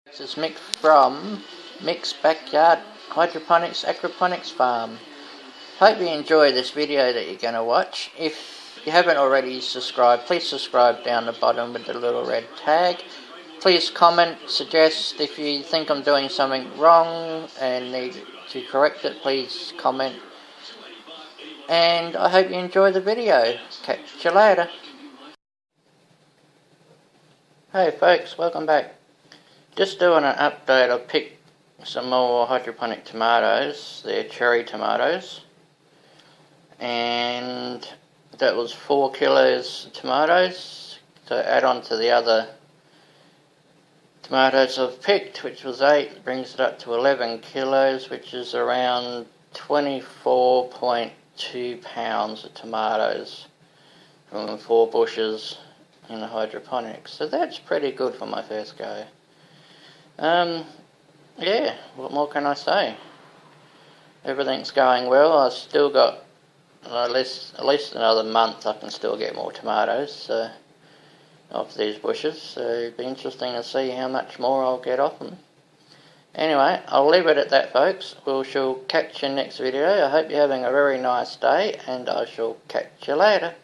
This is Mick from Mick's Backyard Hydroponics Aquaponics Farm. Hope you enjoy this video that you're going to watch. If you haven't already subscribed, please subscribe down the bottom with the little red tag. Please comment, suggest if you think I'm doing something wrong and need to correct it, please comment. And I hope you enjoy the video. Catch you later. Hey folks, welcome back. Just doing an update. I picked some more hydroponic tomatoes. They're cherry tomatoes, and that was 4 kilos of tomatoes to add on to the other tomatoes I've picked, which was 8, brings it up to 11 kilos, which is around 24.2 pounds of tomatoes from 4 bushes in the hydroponics. So that's pretty good for my first go. Yeah, what more can I say? Everything's going well. I've still got at least another month. I can still get more tomatoes off these bushes, so it'll be interesting to see how much more I'll get off them. Anyway, I'll leave it at that, folks. We shall catch you next video. I hope you're having a very nice day, and I shall catch you later.